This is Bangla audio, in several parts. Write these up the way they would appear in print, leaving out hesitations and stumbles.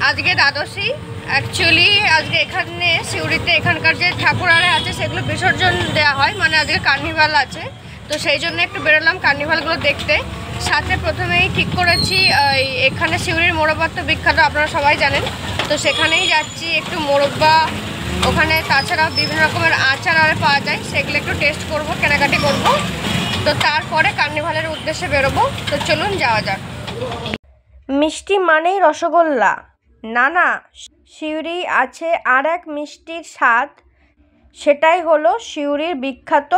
আজকে দ্বাদশী। অ্যাকচুয়ালি আজকে এখানে সিউড়িতে এখানকার যে ঠাকুরারে আছে সেগুলো বিসর্জন দেওয়া হয়, মানে আজকে কার্নিভাল আছে, তো সেই জন্য একটু বেরোলাম কার্নিভালগুলো দেখতে। সাথে প্রথমেই ঠিক করেছি এখানে সিউড়ির মোরব্বা তো বিখ্যাত, আপনারা সবাই জানেন, তো সেখানেই যাচ্ছি একটু মোরব্বা ওখানে। তাছাড়াও বিভিন্ন রকমের আচার আর পাওয়া যায়, সেগুলো একটু টেস্ট করব, কেনাকাটি করব, তো তারপরে কার্নিভালের উদ্দেশ্যে বেরোবো। তো চলুন যাওয়া যাক। মিষ্টি মানেই রসগোল্লা না, না, সিউড়ি আছে আর এক মিষ্টির স্বাদ, সেটাই হলো সিউড়ির বিখ্যাত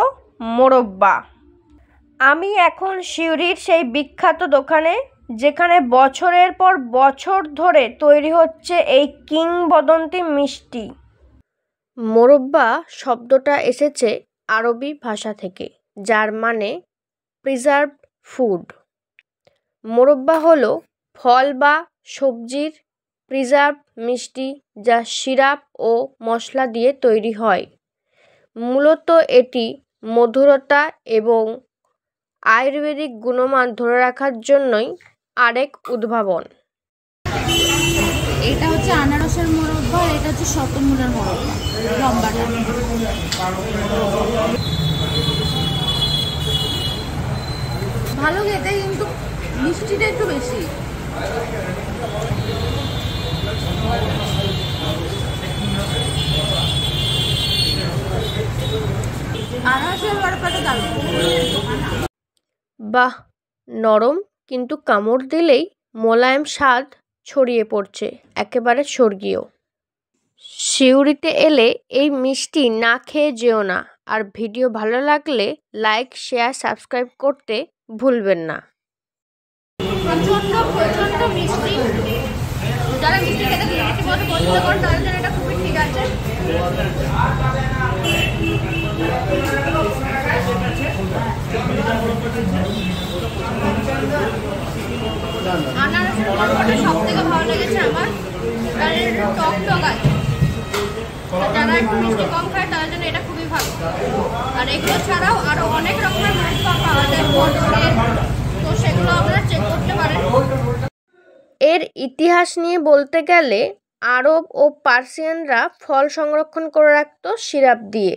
মোরব্বা। আমি এখন সিউড়ির সেই বিখ্যাত দোকানে, যেখানে বছরের পর বছর ধরে তৈরি হচ্ছে এই কিংবদন্তি মিষ্টি। মোরব্বা শব্দটা এসেছে আরবি ভাষা থেকে, যার মানে প্রিজার্ভড ফুড। মোরব্বা হলো ফল বা সবজির প্রিজার্ভ মিষ্টি, যা সিরাপ ও মশলা দিয়ে তৈরি হয়। মূলত এটি মধুরতা এবং আয়ুর্বেদিক গুণমান ধরে রাখার জন্যই আরেক উদ্ভাবন। এটা হচ্ছে আনারসের মোরব্বা, আর এটা হচ্ছে শতমূলের মোরব্বা, লম্বাটা। ভালো খেতে, কিন্তু মিষ্টিটা একটু বেশি। আনারসের বড়াটা দারুণ। বাহ, নরম কিন্তু কামড় দিলেই মোলায়েম স্বাদ ছড়িয়ে পড়ছে, একেবারে স্বর্গীয়। সিউড়িতে এলে এই মিষ্টি না খেয়ে যেও না, আর ভিডিও ভালো লাগলে লাইক, শেয়ার, সাবস্ক্রাইব করতে ভুলবেন না। প্রচন্ড প্রচন্ড মিষ্টি। যারা মিষ্টি খেতে পছন্দ করেন তাদের জন্য এটা খুবই ঠিক আছে। আনারসের মোরব্বাটা সব থেকে ভালো লেগেছে আমার, কারণ একটু টক টক আছে। যারা একটু মিষ্টি কম খায় তাদের জন্য এটা খুবই ভালো। আর এগুলো ছাড়াও আরো অনেক রকমের মোরব্বা পাওয়া যায়, তো সেগুলো আপনারা চেক করতে পারেন। এর ইতিহাস নিয়ে বলতে গেলে আরব ও পার্সিয়ানরা ফল সংরক্ষণ করে রাখত সিরাপ দিয়ে,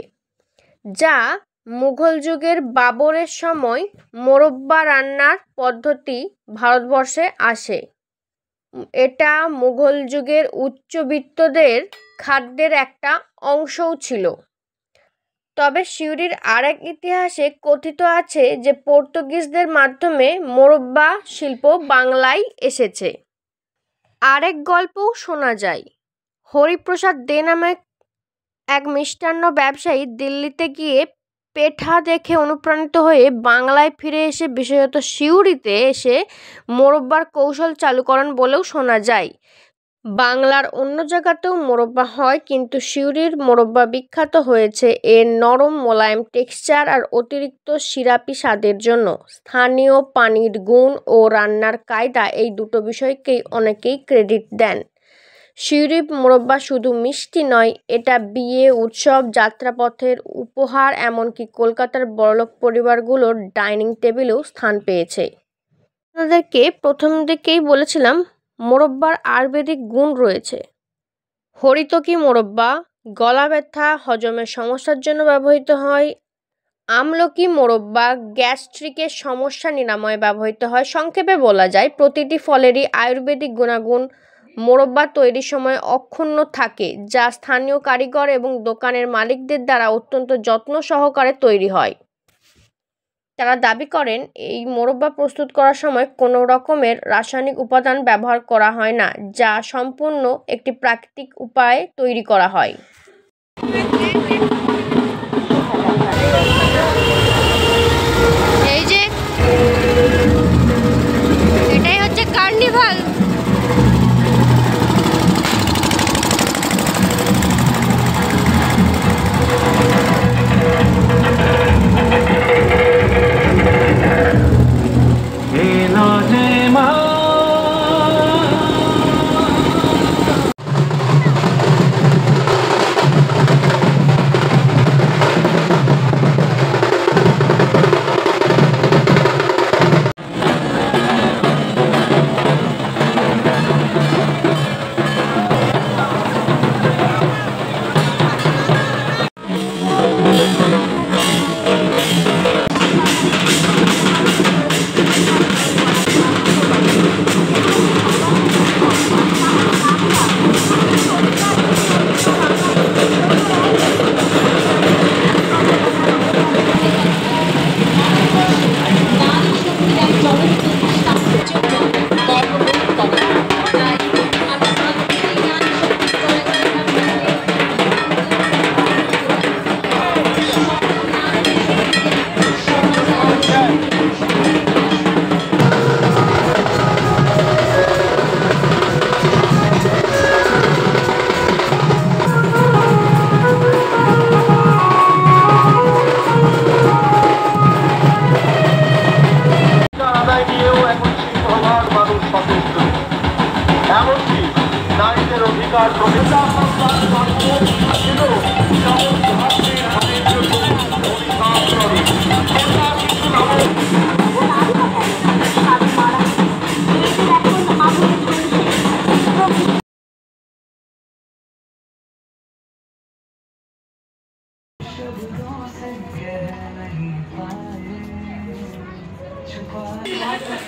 যা মুঘল যুগের বাবরের সময় মোরব্বা রান্নার পদ্ধতি ভারতবর্ষে আসে। এটা মুঘল যুগের উচ্চবিত্তদের খাদ্যের একটা অংশও ছিল। তবে সিউড়ির আরেক ইতিহাসে কথিত আছে যে পর্তুগিজদের মাধ্যমে মোরব্বা শিল্প বাংলায় এসেছে। আরেক গল্পও শোনা যায়, হরিপ্রসাদ দে নামে এক মিষ্টান্ন ব্যবসায়ী দিল্লিতে গিয়ে পেঠা দেখে অনুপ্রাণিত হয়ে বাংলায় ফিরে এসে বিশেষত সিউড়িতে এসে মোরব্বার কৌশল চালু করেন বলেও শোনা যায়। বাংলার অন্য জায়গাতেও মোরব্বা হয়, কিন্তু সিউড়ির মোরব্বা বিখ্যাত হয়েছে এর নরম মোলায়েম টেক্সচার আর অতিরিক্ত সিরাপি স্বাদের জন্য। স্থানীয় পানির গুণ ও রান্নার কায়দা, এই দুটো বিষয়কেই অনেকেই ক্রেডিট দেন। সিউড়ির মোরব্বা শুধু মিষ্টি নয়, এটা বিয়ে, উৎসব, যাত্রাপথের উপহার, এমনকি কলকাতার বড়লোক পরিবারগুলোর ডাইনিং টেবিলেও স্থান পেয়েছে। আপনাদেরকে প্রথম দিকেই বলেছিলাম মোরব্বার আয়ুর্বেদিক গুণ রয়েছে। হরিতকি মোরব্বা গলা ব্যথা, হজমের সমস্যার জন্য ব্যবহৃত হয়। আমলকি মোরব্বা গ্যাস্ট্রিকের সমস্যা নিরাময়ে ব্যবহৃত হয়। সংক্ষেপে বলা যায়, প্রতিটি ফলেরই আয়ুর্বেদিক গুণাগুণ মোরব্বা তৈরির সময় অক্ষুণ্ণ থাকে, যা স্থানীয় কারিগর এবং দোকানের মালিকদের দ্বারা অত্যন্ত যত্ন সহকারে তৈরি হয়। তারা দাবি করেন এই মোরব্বা প্রস্তুত করার সময় কোনো রকমের রাসায়নিক উপাদান ব্যবহার করা হয় না, যা সম্পূর্ণ একটি প্রাকৃতিক উপায়ে তৈরি করা হয়। এই যে এটাই হচ্ছে কার্নিভাল।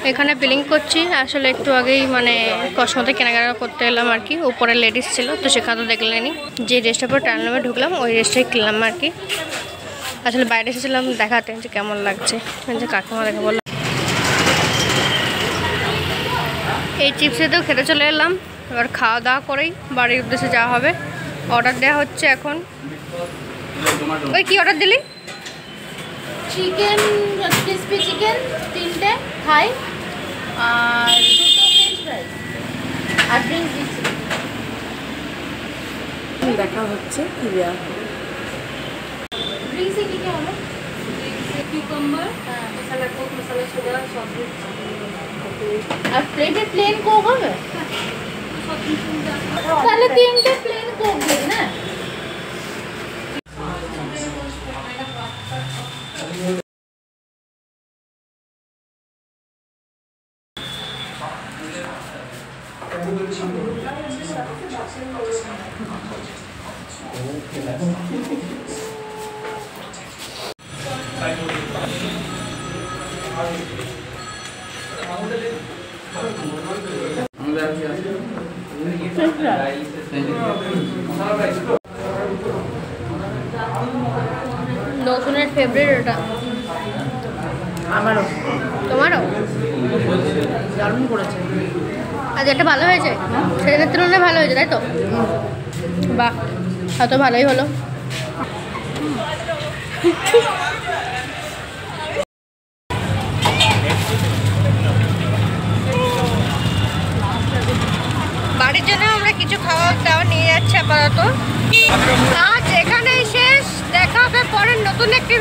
এখানে বিলিং করছি। আসলে একটু আগেই মানে কসমতে কেনাকাটা করতে এলাম আর কি। উপরে লেডিস ছিল তো সেখানে তো দেখলেনি, যে ড্রেসটা পরে টার্ন রুমে ঢুকলাম ওই ড্রেসটাই কিনলাম আর কি। আসলে বাইরে এসেছিলাম দেখাতে যে কেমন লাগছে, যে কাকিমা দেখে বললাম। এই চিপসেতেও খেতে চলে এলাম। এবার খাওয়া দাওয়া করেই বাড়ির উদ্দেশ্যে যাওয়া হবে। অর্ডার দেওয়া হচ্ছে এখন। ওই কি অর্ডার দিলি? চিকেন, ক্রিসপি চিকেন 3টে থাই আর 2টো ফ্রেঞ্চ ফ্রাইজ আর ড্রিঙ্কস দিচ্ছি। দেখা হচ্ছে কি দেওয়া হবে। ড্রিঙ্কসে কি কি হবে? কিউকাম্বার, মশলা কোক, মশলা সোডা, সব আর প্লেটে প্লেন কোক হবে? তাহলে 3টে প্লেন কোক দিন না। নতুনের ফেভারিট এটা আমারও। তোমারও? দারুণ করেছে। আজ এটা ভালো হয়েছে, সেদিনের তুলনায় ভালো হয়েছে তাই তো? বাহ, হয়তো ভালোই হলো। বাড়ির জন্য আমরা কিছু খাওয়া দাওয়া নিয়ে যাচ্ছি আপাতত। আজ এখানেই শেষ, দেখা হবে পরের নতুন একটি